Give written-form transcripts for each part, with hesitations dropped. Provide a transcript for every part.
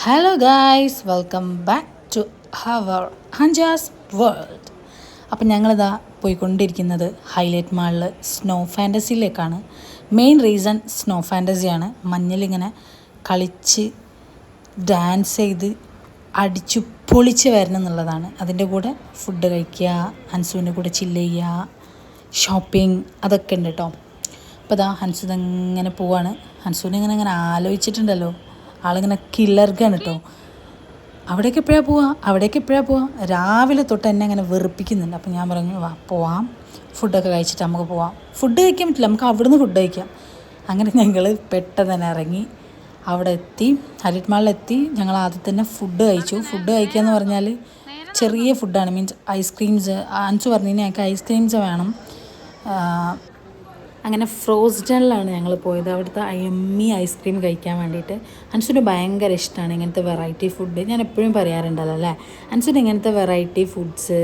Hello guys, welcome back to our ഹഞ്ചാസ് world. അപ്പം ഞങ്ങളിതാ പോയിക്കൊണ്ടിരിക്കുന്നത് ഹൈലൈറ്റ് മാളിൽ സ്നോ ഫാൻറ്റസിയിലേക്കാണ്. മെയിൻ റീസൺ സ്നോ ഫാൻറ്റസിയാണ്. മഞ്ഞളിങ്ങനെ കളിച്ച് ഡാൻസ് ചെയ്ത് അടിച്ചു പൊളിച്ച് വരണം എന്നുള്ളതാണ്. അതിൻ്റെ കൂടെ ഫുഡ് കഴിക്കുക, ഹൻസുവിൻ്റെ കൂടെ ചില്ല് ചെയ്യുക, ഷോപ്പിംഗ് അതൊക്കെ ഉണ്ട് കേട്ടോ. അപ്പോൾ ഇതാ ഹൻസു ഇങ്ങനെ പോവാണ്. ഹൻസുവിനെ ഇങ്ങനെ ആലോചിച്ചിട്ടുണ്ടല്ലോ, ആളിങ്ങനെ കിളർക്കാണ് കേട്ടോ. അവിടേക്ക് എപ്പോഴാണ് പോവുക രാവിലെ തൊട്ട് എന്നെ അങ്ങനെ വെറുപ്പിക്കുന്നുണ്ട്. അപ്പം ഞാൻ പറഞ്ഞു വാ പോവാം, ഫുഡൊക്കെ കഴിച്ചിട്ട് നമുക്ക് പോവാം. ഫുഡ് കഴിക്കാൻ പറ്റില്ല, നമുക്ക് അവിടുന്ന് ഫുഡ് കഴിക്കാം. അങ്ങനെ ഞങ്ങൾ പെട്ടെന്ന് തന്നെ ഇറങ്ങി അവിടെ എത്തി, ഹൈലൈറ്റ് മാളിലെത്തി. ഞങ്ങൾ ആദ്യം തന്നെ ഫുഡ് കഴിച്ചു. ഫുഡ് കഴിക്കുക എന്ന് പറഞ്ഞാൽ ചെറിയ ഫുഡാണ്, മീൻസ് ഐസ്ക്രീംസ്. അഞ്ചു പറഞ്ഞു ഞങ്ങൾക്ക് ഐസ്ക്രീംസ് വേണം. അങ്ങനെ ഫ്രോസ്ഡനിലാണ് ഞങ്ങൾ പോയത്. അവിടുത്തെ എമ്മി ഐസ്ക്രീം കഴിക്കാൻ വേണ്ടിയിട്ട്. അൻസുന് ഭയങ്കര ഇഷ്ടമാണ് ഇങ്ങനത്തെ വെറൈറ്റി ഫുഡ്. ഞാൻ എപ്പോഴും പറയാറുണ്ടല്ലോ അല്ലേ, അൻസുന് ഇങ്ങനത്തെ വെറൈറ്റി ഫുഡ്സ്,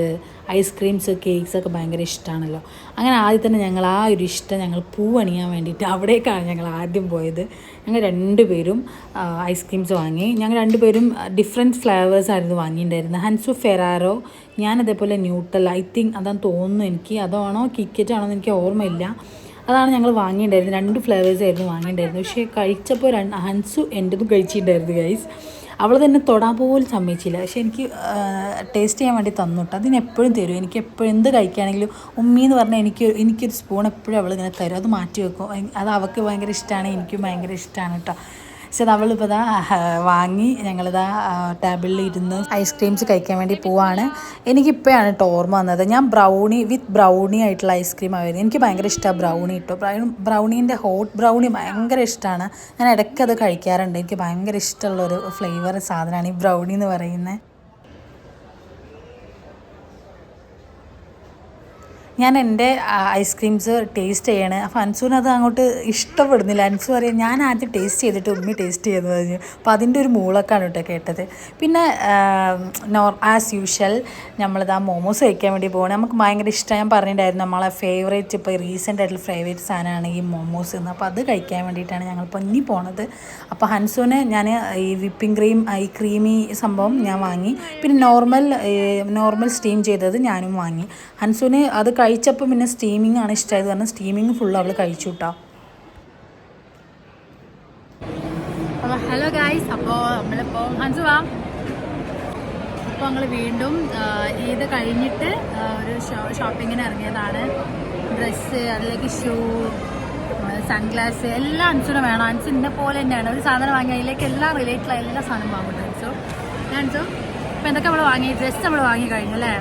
ഐസ്ക്രീംസ്, കേക്ക്സൊക്കെ ഭയങ്കര ഇഷ്ടമാണല്ലോ. അങ്ങനെ ആദ്യം തന്നെ ഞങ്ങൾ ആ ഒരു ഇഷ്ടം ഞങ്ങൾ പൂവണിയാൻ വേണ്ടിയിട്ട് അവിടേക്കാണ് ഞങ്ങൾ ആദ്യം പോയത്. ഞങ്ങൾ രണ്ടുപേരും ഐസ്ക്രീംസ് വാങ്ങി. ഞങ്ങൾ രണ്ടുപേരും ഡിഫറെൻറ്റ് ഫ്ലേവേഴ്സ് ആയിരുന്നു വാങ്ങിയിട്ടുണ്ടായിരുന്നത്. ഹൻസു ഫെറാറോ, ഞാൻ അതേപോലെ ന്യൂട്ടൽ, ഐ തിങ്ക് അതാന്ന് തോന്നുന്നു എനിക്ക്. അതാണോ കിക്കറ്റ് ആണോ എന്ന് എനിക്ക് ഓർമ്മയില്ല. അതാണ് ഞങ്ങൾ വാങ്ങിയിട്ടുണ്ടായിരുന്നത്. 2 ഫ്ലേവേഴ്സ് ആയിരുന്നു വാങ്ങിയിട്ടുണ്ടായിരുന്നു. പക്ഷേ കഴിച്ചപ്പോൾ ഹൻസു എൻ്റെതും കഴിച്ചിട്ടുണ്ടായിരുന്നു ഗൈസ്. അവൾ തന്നെ തൊടാൻ പോലും സമ്മതിച്ചില്ല. പക്ഷേ എനിക്ക് ടേസ്റ്റ് ചെയ്യാൻ വേണ്ടി തന്നുട്ടോ. അതിനെപ്പോഴും തരും. എനിക്ക് എപ്പോഴും എന്ത് കഴിക്കുകയാണെങ്കിലും ഉമ്മി എന്ന് പറഞ്ഞാൽ എനിക്കൊരു സ്പൂൺ എപ്പോഴും അവൾ ഇങ്ങനെ തരും. അത് മാറ്റി വെക്കും. അത് അവൾക്ക് ഭയങ്കര ഇഷ്ടമാണ്, എനിക്കും ഭയങ്കര ഇഷ്ടമാണ് കേട്ടോ. പക്ഷെ അത് അവളിപ്പോൾ ഇതാ വാങ്ങി ഞങ്ങളിതാ ടേബിളിൽ ഇരുന്ന് ഐസ്ക്രീംസ് കഴിക്കാൻ വേണ്ടി പോവാണ്. എനിക്കിപ്പോഴാണ് കേട്ടോ ഓർമ്മ വന്നത്, ഞാൻ ബ്രൗണി ആയിട്ടുള്ള ഐസ്ക്രീം ആയിരുന്നു. എനിക്ക് ഭയങ്കര ഇഷ്ടമാണ് ബ്രൗണി കേട്ടോ. ബ്രൗണീൻ്റെ ഹോട്ട് ബ്രൗണി ഭയങ്കര ഇഷ്ടമാണ്. ഞാൻ ഇടയ്ക്ക് അത് കഴിക്കാറുണ്ട്. എനിക്ക് ഭയങ്കര ഇഷ്ടമുള്ളൊരു ഫ്ലേവർ സാധനമാണ് ഈ ബ്രൗണി എന്ന് പറയുന്നത്. ഞാൻ എൻ്റെ ഐസ്ക്രീംസ് ടേസ്റ്റ് ചെയ്യണേ. അപ്പോൾ അൻസുവിന് അത് അങ്ങോട്ട് ഇഷ്ടപ്പെടുന്നില്ല. അൻസു പറയും ഞാൻ ആദ്യം ടേസ്റ്റ് ചെയ്തിട്ട് ഉമ്മി ടേസ്റ്റ് ചെയ്യുന്നത് പറഞ്ഞു. അപ്പോൾ അതിൻ്റെ ഒരു മൂളക്കാണ് കേട്ടോ കേട്ടത്. പിന്നെ ആസ് യൂഷ്വൽ നമ്മളിതാ മോമോസ് കഴിക്കാൻ വേണ്ടി പോകണം. നമുക്ക് ഭയങ്കര ഇഷ്ടം. ഞാൻ പറഞ്ഞിട്ടുണ്ടായിരുന്നു നമ്മളെ ഫേവറേറ്റ്, ഇപ്പോൾ റീസെൻ്റ് ആയിട്ടുള്ള ഫേവറേറ്റ് സാധനമാണ് ഈ മോമോസ് എന്ന്. അപ്പോൾ അത് കഴിക്കാൻ വേണ്ടിയിട്ടാണ് ഞങ്ങളിപ്പോൾ ഇനി പോണത്. അപ്പോൾ ഹൻസുവിന് ഞാൻ ഈ വിപ്പിംഗ് ക്രീം, ഈ ക്രീമി സംഭവം ഞാൻ വാങ്ങി. പിന്നെ നോർമൽ സ്റ്റീം ചെയ്തത് ഞാനും വാങ്ങി. ഹൻസുവിന് അത് കഴിച്ചപ്പോൾ പിന്നെ സ്റ്റീമിംഗ് ആണ് ഇഷ്ടമായത്. കാരണം സ്റ്റീമിങ് ഫുള്ള് അവൾ കഴിച്ചു കേട്ടോ. അപ്പോൾ ഹലോ ഗായ്സ്, അപ്പോൾ നമ്മളിപ്പോൾ ഹൻസു വാ. അപ്പോൾ ഞങ്ങൾ വീണ്ടും ഇത് കഴിഞ്ഞിട്ട് ഒരു ഷോപ്പിങ്ങിന് ഇറങ്ങിയതാണ്. ഡ്രസ്സ്, അതിലേക്ക് ഷൂ, സൺഗ്ലാസ് എല്ലാം അൻസുന് വേണം. അൻസുനെ പോലെ തന്നെയാണ്. ഒരു സാധനം വാങ്ങി അതിലേക്ക് എല്ലാം റിലേറ്റഡ് എല്ലാ സാധനം വാങ്ങും അൻസു. അൻസു അപ്പോൾ എന്തൊക്കെ നമ്മൾ വാങ്ങി? ഡ്രസ്സ് നമ്മൾ വാങ്ങി കഴിഞ്ഞു അല്ലേ?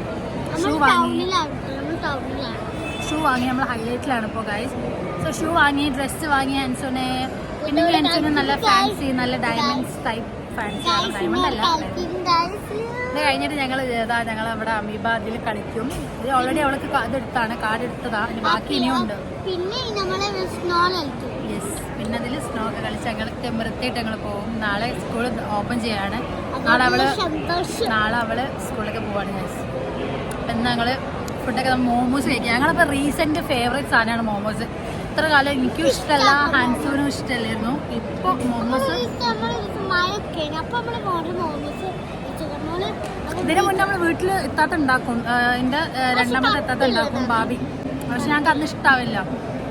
ഷൂ വാങ്ങി നമ്മൾ ഹൈലൈറ്റിലാണ് ഇപ്പോൾ ഗൈസ്. സോ ഷൂ വാങ്ങി, ഡ്രസ്സ് വാങ്ങി അൻസുനെ. പിന്നെ അൻസുന് നല്ല ഫാൻസി, നല്ല ഡയമണ്ട്സ് ടൈപ്പ് ഫാൻസി ആണ്. ഡയമണ്ട് അല്ല. ഇത് കഴിഞ്ഞിട്ട് ഞങ്ങൾ അവിടെ അമീബ അതിൽ കളിക്കും. ഇത് ഓൾറെഡി അവൾക്ക് ഇതെടുത്താണ്, കാർഡ് എടുത്തതാണ്. ബാക്കി ഇനിയും ഉണ്ട്. യെസ്, പിന്നെ അതിൽ സ്നോ ഒക്കെ കളിച്ച് ഞങ്ങൾ വൃത്തിയായിട്ട് ഞങ്ങൾ പോകും. നാളെ സ്കൂൾ ഓപ്പൺ ചെയ്യാണ്. നാളെ അവള് സ്കൂളിലേക്ക് പോവാണ് ഗൈസ്. അപ്പം ഞങ്ങൾ ഫുഡൊക്കെ മോമോസ് കഴിക്കുക. ഞങ്ങളിപ്പോൾ റീസെൻറ്റ് ഫേവറേറ്റ് സാധനമാണ് മോമോസ്. ഇത്ര കാലം എനിക്കും ഇഷ്ടമല്ല, ഹാൻസൂനും ഇഷ്ടമല്ലായിരുന്നു. ഇപ്പോൾ മോമോസ് ഇതിന് മുന്നേ നമ്മൾ വീട്ടിൽ എത്താത്ത ഉണ്ടാക്കും. എൻ്റെ രണ്ടാമത്തെ എത്താത്ത ഉണ്ടാക്കും ഭാബി. പക്ഷെ ഞങ്ങൾക്ക് അന്ന് ഇഷ്ടാവില്ല.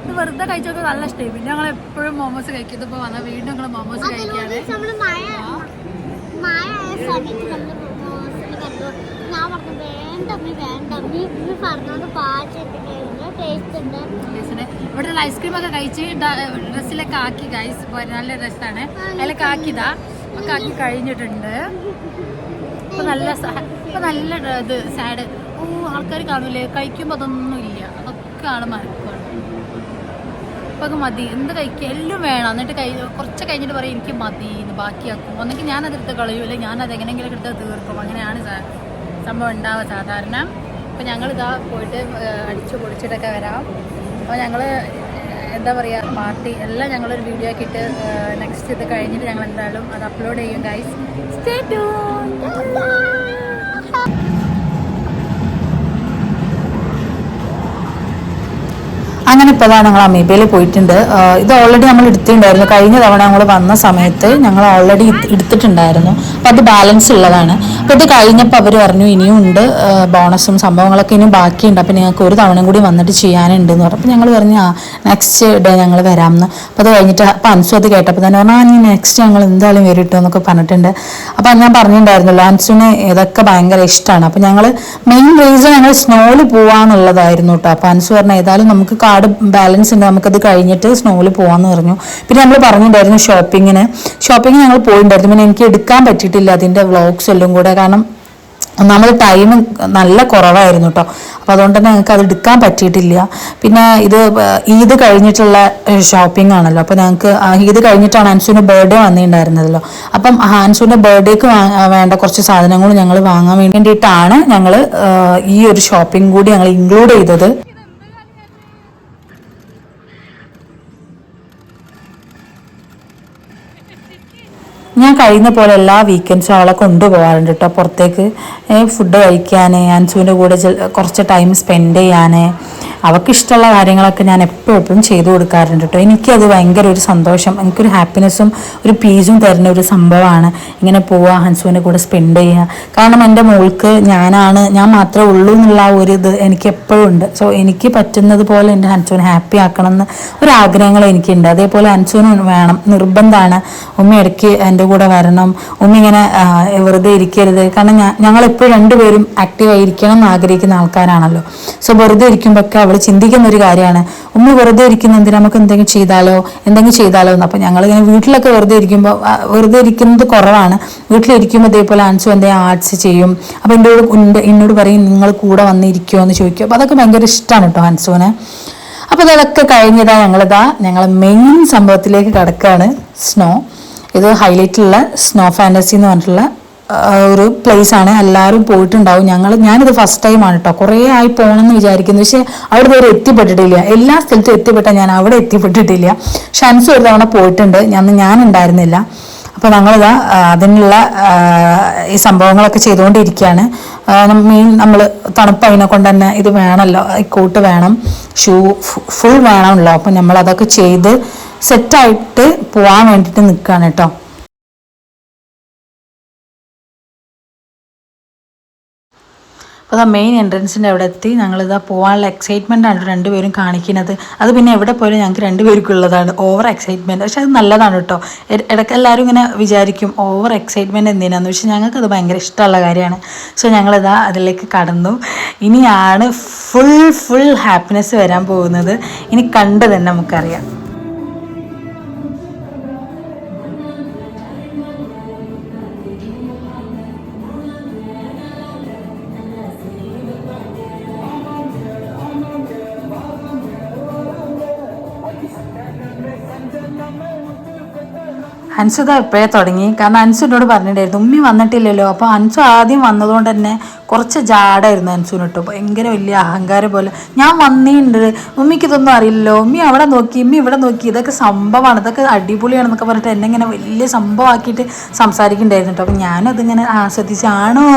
ഇത് വെറുതെ കഴിച്ചൊക്കെ നല്ല ഇഷ്ടമായി. പിന്നെ ഞങ്ങൾ എപ്പോഴും മോമോസ് കഴിക്കും. ഇതിപ്പോൾ വന്നാൽ വീണ്ടും ഞങ്ങൾ മോമോസ് കഴിക്കാതെ ഇവിടെ ഐസ്ക്രീം ഒക്കെ കഴിച്ച് ഡ്രസ്സിലൊക്കെ ആക്കി ഗൈസ്. നല്ല ഡ്രസ്സാണ്, അതിലൊക്കെ ആക്കിയതാ ഒക്കെ ആക്കി കഴിഞ്ഞിട്ടുണ്ട്. ഇപ്പൊ നല്ല ഇത് സാഡ്. ആൾക്കാർ കാണൂലേ കഴിക്കുമ്പോൾ അതൊന്നും ഇല്ല, അതൊക്കെ ആണ് മറക്കാണ്. ഇപ്പൊ അത് മതി, എന്ത് കഴിക്കുക എല്ലാം വേണം. എന്നിട്ട് കുറച്ച് കഴിഞ്ഞിട്ട് പറയും എനിക്ക് മതി എന്ന് ബാക്കിയാക്കും. ഒന്നെങ്കിൽ ഞാനതെടുത്ത് കളയൂല, ഞാനത് എങ്ങനെയെങ്കിലും എടുത്ത് തീർക്കും. അങ്ങനെയാണ് സംഭവം ഉണ്ടാവുക സാധാരണ. അപ്പോൾ ഞങ്ങളിതാ പോയിട്ട് അടിച്ചു പൊളിച്ചിട്ടൊക്കെ വരാം. അപ്പോൾ ഞങ്ങൾ എന്താ പറയുക, പാർട്ടി എല്ലാം ഞങ്ങളൊരു വീഡിയോ ആക്കിയിട്ട് നെക്സ്റ്റ് ഇത് കഴിഞ്ഞിട്ട് ഞങ്ങൾ എന്തായാലും അത് അപ്ലോഡ് ചെയ്യും ഗൈസ്. Stay tuned. അങ്ങനെ ഇപ്പോൾ അതാണ് ഞങ്ങൾ അമീബയിൽ പോയിട്ടുണ്ട്. ഇത് ഓൾറെഡി നമ്മൾ എടുത്തിട്ടുണ്ടായിരുന്നു. കഴിഞ്ഞ തവണ ഞങ്ങൾ വന്ന സമയത്ത് ഞങ്ങൾ ഓൾറെഡി എടുത്തിട്ടുണ്ടായിരുന്നു. അപ്പോൾ അത് ബാലൻസ് ഉള്ളതാണ്. അപ്പോൾ ഇത് കഴിഞ്ഞപ്പോൾ അവർ പറഞ്ഞു ഇനിയും ഉണ്ട് ബോണസും സംഭവങ്ങളൊക്കെ ഇനിയും ബാക്കിയുണ്ട്, അപ്പോൾ ഞങ്ങൾക്ക് ഒരു തവണ കൂടി വന്നിട്ട് ചെയ്യാനുണ്ട് എന്ന് പറഞ്ഞു. അപ്പോൾ ഞങ്ങൾ പറഞ്ഞു നെക്സ്റ്റ് ഡേ ഞങ്ങൾ വരാമെന്ന്. അപ്പോൾ അത് കഴിഞ്ഞിട്ട് അപ്പോൾ അൻസു അത് കേട്ടപ്പോൾ തന്നെ പറഞ്ഞാൽ നീ നെക്സ്റ്റ് ഞങ്ങൾ എന്തായാലും വരും എന്നൊക്കെ പറഞ്ഞിട്ടുണ്ട്. അപ്പോൾ ഞാൻ പറഞ്ഞിട്ടുണ്ടായിരുന്നല്ലോ അൻസുവിന് ഇതൊക്കെ ഭയങ്കര ഇഷ്ടമാണ്. അപ്പോൾ ഞങ്ങൾ മെയിൻ റീസൺ ഞങ്ങൾ സ്നോയിൽ പോവാന്നുള്ളതായിരുന്നു കേട്ടോ. അപ്പോൾ അൻസു പറഞ്ഞാൽ ഏതായാലും നമുക്ക് കാർഡ് ബാലൻസ് ഉണ്ട്, നമുക്കത് കഴിഞ്ഞിട്ട് സ്നോയിൽ പോകാമെന്ന് പറഞ്ഞു. പിന്നെ നമ്മൾ പറഞ്ഞിട്ടുണ്ടായിരുന്നു ഷോപ്പിങ്ങിന് ഞങ്ങൾ പോയിട്ടുണ്ടായിരുന്നു. പിന്നെ എനിക്ക് എടുക്കാൻ പറ്റിയിട്ടില്ല അതിൻ്റെ വ്ളോഗ്സ് എല്ലാം കൂടെ, കാരണം ഒന്നാമത് ടൈം നല്ല കുറവായിരുന്നു കേട്ടോ. അപ്പോൾ അതുകൊണ്ട് തന്നെ ഞങ്ങൾക്ക് അത് എടുക്കാൻ പറ്റിയിട്ടില്ല. പിന്നെ ഇത് ഈദ് കഴിഞ്ഞിട്ടുള്ള ഷോപ്പിംഗ് ആണല്ലോ. അപ്പോൾ ഞങ്ങൾക്ക് ഈദ് കഴിഞ്ഞിട്ടാണ് അൻസുവിൻ്റെ ബർത്ത്ഡേ വന്നിട്ടുണ്ടായിരുന്നല്ലോ. അപ്പം അൻസുവിൻ്റെ ബർത്ത്ഡേക്ക് വേണ്ട കുറച്ച് സാധനങ്ങൾ ഞങ്ങൾ വാങ്ങാൻ വേണ്ടിയിട്ടാണ് ഞങ്ങൾ ഈ ഒരു ഷോപ്പിംഗ് കൂടി ഞങ്ങൾ ഇൻക്ലൂഡ് ചെയ്തത്. ഞാൻ കഴിയുന്ന പോലെ എല്ലാ വീക്കെൻഡ്സും അവളെ കൊണ്ടുപോകാറുണ്ട് കേട്ടോ പുറത്തേക്ക് ഫുഡ് കഴിക്കാൻ, അൻസുവിൻ്റെ കൂടെ കുറച്ച് ടൈം സ്പെൻഡ് ചെയ്യാൻ, അവൾക്ക് ഇഷ്ടമുള്ള കാര്യങ്ങളൊക്കെ ഞാൻ എപ്പോഴും ചെയ്തു കൊടുക്കാറുണ്ട് കേട്ടോ. എനിക്കത് ഭയങ്കര ഒരു സന്തോഷം, എനിക്കൊരു ഹാപ്പിനെസ്സും ഒരു പീസും തരുന്ന ഒരു സംഭവമാണ് ഇങ്ങനെ പോവുക, ഹൻസുവിൻ്റെ കൂടെ സ്പെൻഡ് ചെയ്യുക. കാരണം എൻ്റെ മോൾക്ക് ഞാൻ മാത്രമേ ഉള്ളൂ എന്നുള്ള ഒരു ഇത് എനിക്ക് എപ്പോഴും ഉണ്ട്. സോ എനിക്ക് പറ്റുന്നത് പോലെ എൻ്റെ ഹൻസുവിനെ ഹാപ്പി ആക്കണം എന്ന് ഒരാഗ്രഹങ്ങൾ എനിക്കുണ്ട്. അതേപോലെ ഹൻസുവിന് വേണം, നിർബന്ധമാണ് ഉമ്മ ഇടയ്ക്ക് എൻ്റെ കൂടെ വരണം, ഉമ്മ ഇങ്ങനെ വെറുതെ ഇരിക്കരുത്. കാരണം ഞങ്ങളെപ്പോഴും രണ്ടുപേരും ആക്റ്റീവായിരിക്കണം എന്ന് ആഗ്രഹിക്കുന്ന ആൾക്കാരാണല്ലോ. സോ വെറുതെ ഇരിക്കുമ്പോഴൊക്കെ അവൾ ചിന്തിക്കുന്ന ഒരു കാര്യമാണ്, ഉമ്മ വെറുതെ ഇരിക്കുന്ന എന്തിനാ, നമുക്ക് എന്തെങ്കിലും ചെയ്താലോ എന്ന്. അപ്പോൾ ഞങ്ങളിങ്ങനെ വീട്ടിലൊക്കെ വെറുതെ ഇരിക്കുന്നത് കുറവാണ്. വീട്ടിലിരിക്കുമ്പോൾ ഇതേപോലെ അൻസു എന്തെങ്കിലും ആർട്സ് ചെയ്യും. അപ്പോൾ എന്നോട് പറയും നിങ്ങൾ കൂടെ വന്നിരിക്കുമോ എന്ന് ചോദിക്കും. അപ്പോൾ അതൊക്കെ ഭയങ്കര ഇഷ്ടമാണ് കേട്ടോ അൻസുവിനെ. അപ്പോൾ അതൊക്കെ ഞങ്ങൾ മെയിൻ സംഭവത്തിലേക്ക് കിടക്കുകയാണ്. സ്നോ, ഇത് ഹൈലൈറ്റുള്ള സ്നോ ഫാൻറ്റസി എന്ന് പറഞ്ഞിട്ടുള്ള ഒരു പ്ലേസ് ആണ്. എല്ലാവരും പോയിട്ടുണ്ടാവും. ഞാനിത് ഫസ്റ്റ് ടൈമാണ് കേട്ടോ. കുറേ ആയി പോകണമെന്ന് വിചാരിക്കുന്നു, പക്ഷെ അവിടെ വരെ എത്തിപ്പെട്ടിട്ടില്ല. എല്ലാ സ്ഥലത്തും എത്തിപ്പെട്ടാൽ ഞാൻ അവിടെ എത്തിപ്പെട്ടിട്ടില്ല. ഷൻസ് ഒരു തവണ പോയിട്ടുണ്ട്, ഞാൻ ഉണ്ടായിരുന്നില്ല. അപ്പോൾ ഞങ്ങളിതാ അതിനുള്ള ഈ സംഭവങ്ങളൊക്കെ ചെയ്തുകൊണ്ടിരിക്കുകയാണ്. മെയിൻ നമ്മൾ തണുപ്പ് അതിനെ കൊണ്ട് തന്നെ ഇത് വേണമല്ലോ, കോട്ട് വേണം, ഷൂ ഫുൾ വേണമല്ലോ. അപ്പം നമ്മളതൊക്കെ ചെയ്ത് സെറ്റായിട്ട് പോകാൻ വേണ്ടിയിട്ട് നിൽക്കുകയാണ് കേട്ടോ. അപ്പോൾ അതാ മെയിൻ എൻട്രൻസിൻ്റെ അവിടെ എത്തി. ഞങ്ങളിതാ പോകാനുള്ള എക്സൈറ്റ്മെൻ്റ് ആണ് രണ്ടുപേരും കാണിക്കുന്നത്. അത് പിന്നെ എവിടെ പോയാലും ഞങ്ങൾക്ക് രണ്ടുപേർക്കുള്ളതാണ് ഓവർ എക്സൈറ്റ്മെൻറ്റ്. പക്ഷെ അത് നല്ലതാണ് കേട്ടോ. ഇടയ്ക്ക് എല്ലാവരും ഇങ്ങനെ വിചാരിക്കും ഓവർ എക്സൈറ്റ്മെൻറ്റ് എന്തിനാന്ന്, പക്ഷെ ഞങ്ങൾക്കത് ഭയങ്കര ഇഷ്ടമുള്ള കാര്യമാണ്. സോ ഞങ്ങളിതാ അതിലേക്ക് കടന്നു. ഇനിയാണ് ഫുൾ ഹാപ്പിനെസ് വരാൻ പോകുന്നത്. ഇനി കണ്ട് തന്നെ നമുക്കറിയാം. അൻസു എപ്പോഴേ തുടങ്ങി. കാരണം അൻസുവിനോട് പറഞ്ഞിട്ടുണ്ടായിരുന്നു ഉമ്മി വന്നിട്ടില്ലല്ലോ. അപ്പോൾ അൻസു ആദ്യം വന്നതുകൊണ്ട് തന്നെ കുറച്ച് ജാടായിരുന്നു അൻസുവിന് കേട്ടോ. ഭയങ്കര വലിയ അഹങ്കാരം പോലെ ഞാൻ വന്നിട്ടുണ്ട്, ഉമ്മിക്ക് ഇതൊന്നും അറിയില്ലല്ലോ, ഉമ്മി അവിടെ നോക്കി, ഉമ്മി ഇവിടെ നോക്കി, ഇതൊക്കെ സംഭവമാണ്, ഇതൊക്കെ അടിപൊളിയാണെന്നൊക്കെ പറഞ്ഞിട്ട് എന്നെ ഇങ്ങനെ വലിയ സംഭവമാക്കിയിട്ട് സംസാരിക്കുന്നുണ്ടായിരുന്നു കേട്ടോ. അപ്പോൾ ഞാനും അതിങ്ങനെ ആസ്വദിച്ച്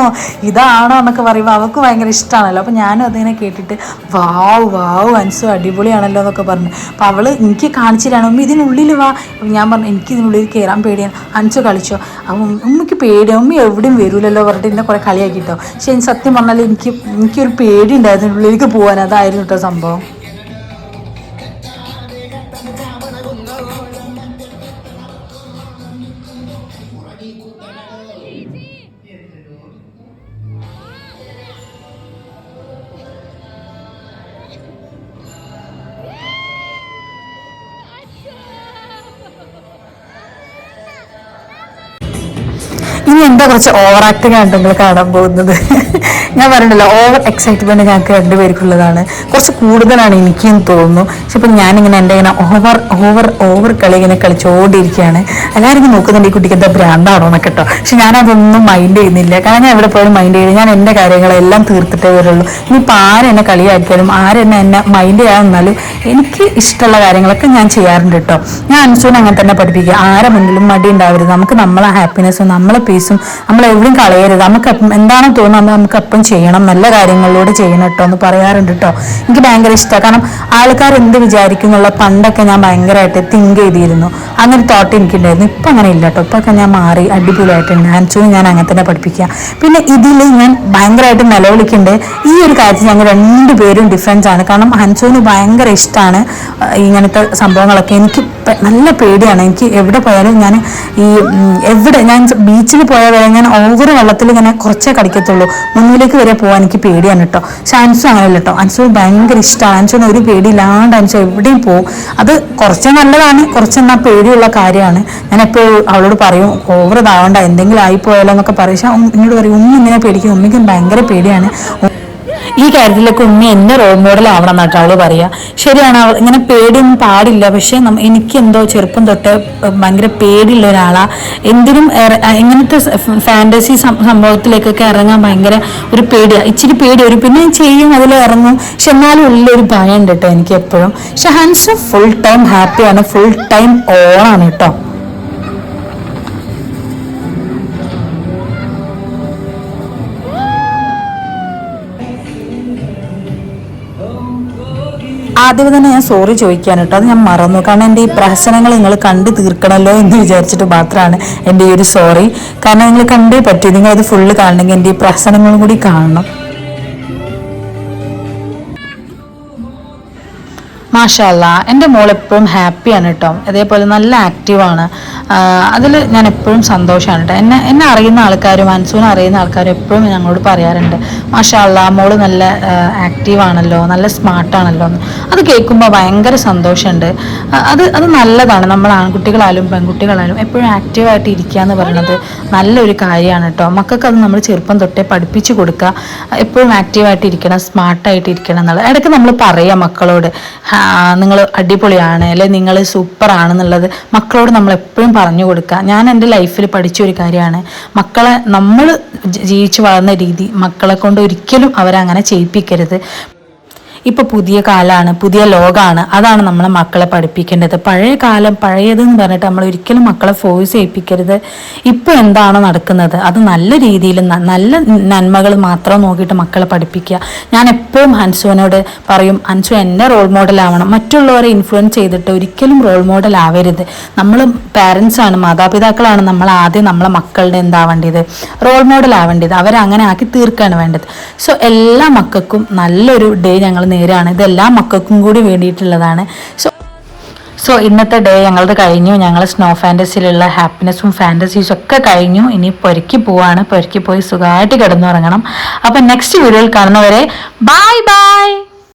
ഇതാണോ എന്നൊക്കെ പറയുമ്പോൾ അവൾക്ക് ഭയങ്കര ഇഷ്ടമാണല്ലോ. അപ്പോൾ ഞാനും അതിങ്ങനെ കേട്ടിട്ട് വാവ് അൻസു അടിപൊളിയാണല്ലോ എന്നൊക്കെ പറഞ്ഞു. അപ്പോൾ അവൾ എനിക്ക് കാണിച്ചിട്ടാണ് ഉമ്മി ഇതിനുള്ളിൽ വാ. ഞാൻ പറഞ്ഞു എനിക്ക് ഇതിനുള്ളിൽ കയറാൻ പേടിയാണ്. അൻസു കളിച്ചോ, അപ്പം ഉമ്മയ്ക്ക് പേടിയാണ്, ഉമ്മി എവിടെയും വരൂലല്ലോ പറഞ്ഞിട്ട് എന്നെ കുറേ കളിയാക്കിട്ടോ. പക്ഷെ സത്യം പറഞ്ഞാൽ എനിക്കൊരു പേടി ഉണ്ടായിരുന്നു ഉള്ളിലേക്ക് പോകാൻ. അതായിരുന്നു കേട്ടോ സംഭവം. ഇനി എന്താ കുറച്ച് ഓവർ ആക്ടിങ് ആണ് നിങ്ങൾ കാണാൻ പോകുന്നത്. ഞാൻ പറഞ്ഞിട്ടല്ലോ ഓവർ എക്സൈറ്റ്മെന്റ് ഞങ്ങൾക്ക് രണ്ടുപേർക്കുള്ളതാണ്. കുറച്ച് കൂടുതലാണ് എനിക്കെന്ന് തോന്നുന്നു. പക്ഷെ ഇപ്പം ഞാനിങ്ങനെ എൻ്റെ ഇങ്ങനെ ഓവർ കളി ഇങ്ങനെ കളിച്ചോണ്ടിരിക്കുകയാണ്. എല്ലാവരും ഇങ്ങനെ നോക്കുന്നുണ്ട് ഈ കുട്ടിക്ക് എന്താ ഭ്രാന്താണോ എന്നൊക്കെ കേട്ടോ. പക്ഷെ ഞാനതൊന്നും മൈൻഡ് ചെയ്യുന്നില്ല. കാരണം ഞാൻ എവിടെ പോയാലും മൈൻഡ് ചെയ്യില്ല. ഞാൻ എൻ്റെ കാര്യങ്ങളെല്ലാം തീർത്തിട്ടേ വരുള്ളൂ. ഇനിയിപ്പോൾ ആരെന്നെ കളിയാക്കിയാലും ആരെന്നെ മൈൻഡ് ചെയ്യാൻ നിന്നാലും എനിക്ക് ഇഷ്ടമുള്ള കാര്യങ്ങളൊക്കെ ഞാൻ ചെയ്യാറുണ്ട് കേട്ടോ. ഞാൻ അൻസുവിനെ അങ്ങനെ തന്നെ പഠിപ്പിക്കുക, ആരെ മുന്നിലും മടി ഉണ്ടാവരുത്, നമുക്ക് നമ്മളെ ഹാപ്പിനെസ്സും നമ്മളെ മെമ്മറീസും നമ്മൾ എവിടെയും കളയരുത്. നമുക്ക് എന്താണോ തോന്നുന്നത് നമുക്ക് അപ്പം ചെയ്യണം, നല്ല കാര്യങ്ങളിലൂടെ ചെയ്യണം കേട്ടോ എന്ന് പറയാറുണ്ട് കേട്ടോ. എനിക്ക് ഭയങ്കര ഇഷ്ടമാണ്. കാരണം ആൾക്കാർ എന്ത് വിചാരിക്കും എന്നുള്ള പണ്ടൊക്കെ ഞാൻ ഭയങ്കരമായിട്ട് തിങ്ക് ചെയ്തിരുന്നു. അങ്ങനെ തോട്ട് എനിക്കുണ്ടായിരുന്നു. ഇപ്പം അങ്ങനെ ഇല്ല കേട്ടോ. ഇപ്പൊക്കെ ഞാൻ മാറി, അടിപൊളിയായിട്ടുണ്ട്. ഹൻസുവിനെ ഞാൻ അങ്ങനെ തന്നെ പഠിപ്പിക്കുക. പിന്നെ ഇതിൽ ഞാൻ ഭയങ്കരമായിട്ട് നിലവിളിക്കുന്നുണ്ട്. ഈ ഒരു കാര്യത്തിൽ ഞങ്ങൾ രണ്ടുപേരും ഡിഫറൻസ് ആണ്. കാരണം ഹൻസുവിന് ഭയങ്കര ഇഷ്ടമാണ് ഇങ്ങനത്തെ സംഭവങ്ങളൊക്കെ. എനിക്ക് നല്ല പേടിയാണ്. എനിക്ക് എവിടെ പോയാലും ഞാൻ ഞാൻ ബീച്ചിൽ പോയാൽ വരെ ഞാൻ ഓവർ വെള്ളത്തിൽ ഇങ്ങനെ കുറച്ചേ കളിക്കത്തുള്ളൂ. മുന്നിലേക്ക് വരെ പോകാൻ എനിക്ക് പേടിയാണ് കേട്ടോ. പക്ഷെ അൻസു അങ്ങനെയല്ല കേട്ടോ. അൻസു ഭയങ്കര ഇഷ്ടമാണ്. അൻസുവിന് ഒരു പേടിയില്ലാണ്ട് അൻസു എവിടെയും പോകും. അത് കുറച്ച് നല്ലതാണ്, കുറച്ചെന്നാൽ പേടിയുള്ള കാര്യമാണ്. ഞാൻ എപ്പോഴും അവളോട് പറയും ഓവർ ഇതാവണ്ട, എന്തെങ്കിലും ആയിപ്പോയാലോ എന്നൊക്കെ പറയും. പക്ഷെ എന്നോട് പറയും ഉമ്മ ഇങ്ങനെ പേടിക്കും, ഉമ്മയ്ക്കും ഭയങ്കര പേടിയാണ്. ഈ കാര്യത്തിലൊക്കെ ഉമ്മ എന്നെ റോൾ മോഡൽ ആവണം എന്നാട്ടോ അവള് പറയാ. ശരിയാണ്, അവൾ ഇങ്ങനെ പേടിയൊന്നും പാടില്ല. പക്ഷെ എനിക്ക് എന്തോ ചെറുപ്പം തൊട്ട് ഭയങ്കര പേടിയുള്ള ഒരാളാ. എന്തിനും ഇങ്ങനത്തെ ഫാന്റസി സംഭവത്തിലേക്കൊക്കെ ഇറങ്ങാൻ ഭയങ്കര ഒരു പേടിയാ, ഇച്ചിരി പേടി വരും. പിന്നെ ചെയ്യും, അതിൽ ഇറങ്ങും. പക്ഷെ എന്നാലും ഉള്ളൊരു ഭയം ഉണ്ട് കേട്ടോ എനിക്ക് എപ്പോഴും. പക്ഷെ ഹൻസ് ഫുൾ ടൈം ഹാപ്പിയാണ്, ഫുൾ ടൈം ഓണാണ് കേട്ടോ. ആദ്യം തന്നെ ഞാൻ സോറി ചോദിക്കാൻ കേട്ടോ, അത് ഞാൻ മറന്നു. കാരണം എൻ്റെ ഈ പ്രഹസനങ്ങൾ നിങ്ങൾ കണ്ടു തീർക്കണമല്ലോ എന്ന് വിചാരിച്ചിട്ട് മാത്രമാണ് എൻ്റെ ഈ ഒരു സോറി. കാരണം നിങ്ങൾ കണ്ടേ പറ്റൂ, നിങ്ങൾ അത് ഫുള്ള് കാണണമെങ്കിൽ എൻ്റെ ഈ പ്രഹസനങ്ങളും കൂടി കാണണം. മാഷാല്ലാ, എൻ്റെ മോൾ എപ്പോഴും ഹാപ്പിയാണ് കേട്ടോ. അതേപോലെ നല്ല ആക്റ്റീവാണ്. അതിൽ ഞാൻ എപ്പോഴും സന്തോഷമാണ് കേട്ടോ. എന്നെ അറിയുന്ന ആൾക്കാരും അൻസുവിനെ അറിയുന്ന ആൾക്കാരും എപ്പോഴും ഞങ്ങളോട് പറയാറുണ്ട്, മാഷാല്ലാ മോള് നല്ല ആക്റ്റീവാണല്ലോ, നല്ല സ്മാർട്ടാണല്ലോ എന്ന്. അത് കേൾക്കുമ്പോൾ ഭയങ്കര സന്തോഷമുണ്ട്. അത് നല്ലതാണ്. നമ്മൾ ആൺകുട്ടികളായാലും പെൺകുട്ടികളായാലും എപ്പോഴും ആക്റ്റീവായിട്ട് ഇരിക്കുക എന്ന് പറയുന്നത് നല്ലൊരു കാര്യമാണ് കേട്ടോ. മക്കൾക്ക് അത് നമ്മൾ ചെറുപ്പം തൊട്ടേ പഠിപ്പിച്ചു കൊടുക്കുക. എപ്പോഴും ആക്റ്റീവായിട്ട് ഇരിക്കണം, സ്മാർട്ടായിട്ട് ഇരിക്കണം എന്നുള്ളത്. ഇടയ്ക്ക് നമ്മൾ പറയാം മക്കളോട്, നിങ്ങൾ അടിപൊളിയാണ് അല്ലെ, നിങ്ങൾ സൂപ്പർ ആണെന്നുള്ളത് മക്കളോട് നമ്മൾ എപ്പോഴും പറഞ്ഞു കൊടുക്കുക. ഞാൻ എൻ്റെ ലൈഫിൽ പഠിച്ചൊരു കാര്യമാണ്, മക്കളെ നമ്മൾ ജീവിച്ചു വളർന്ന രീതി മക്കളെ കൊണ്ട് ഒരിക്കലും അവരങ്ങനെ ചെയ്യിപ്പിക്കരുത്. ഇപ്പൊ പുതിയ കാലമാണ്, പുതിയ ലോകമാണ്. അതാണ് നമ്മളെ മക്കളെ പഠിപ്പിക്കേണ്ടത്. പഴയ കാലം പഴയതെന്ന് പറഞ്ഞിട്ട് നമ്മൾ ഒരിക്കലും മക്കളെ ഫോഴ്സ് ചെയ്യിപ്പിക്കരുത്. ഇപ്പൊ എന്താണോ നടക്കുന്നത് അത് നല്ല രീതിയിൽ നല്ല നന്മകൾ മാത്രം നോക്കിയിട്ട് മക്കളെ പഠിപ്പിക്കുക. ഞാൻ എപ്പോഴും ഹൻസുവിനോട് പറയും, ഹൻസു എന്നെ റോൾ മോഡൽ ആവണം, മറ്റുള്ളവരെ ഇൻഫ്ലുവൻസ് ചെയ്തിട്ട് ഒരിക്കലും റോൾ മോഡൽ ആവരുത്. നമ്മൾ പാരൻസ് ആണ്, മാതാപിതാക്കളാണ് നമ്മൾ ആദ്യം നമ്മളെ മക്കളുടെ എന്താവേണ്ടത്, റോൾ മോഡൽ ആവേണ്ടത്. അവരങ്ങനെ ആക്കി തീർക്കാണ് വേണ്ടത്. സോ എല്ലാ മക്കൾക്കും നല്ലൊരു ഡേ ഞങ്ങൾ നേരാണ്. ഇതെല്ലാ മക്കൾക്കും കൂടി വേണ്ടിയിട്ടുള്ളതാണ്. സോ ഇന്നത്തെ ഡേ ഞങ്ങളത് കഴിഞ്ഞു. ഞങ്ങൾ സ്നോ ഫാൻറ്റസിയിലുള്ള ഹാപ്പിനെസ്സും ഫാൻറ്റസീസും ഒക്കെ കഴിഞ്ഞു. ഇനി പൊരയ്ക്ക് പോവാണ്. പൊരയ്ക്ക് പോയി സുഖമായിട്ട് കിടന്നുറങ്ങണം. അപ്പം നെക്സ്റ്റ് വീഡിയോയിൽ കാണുന്നവരെ ബൈ ബൈ.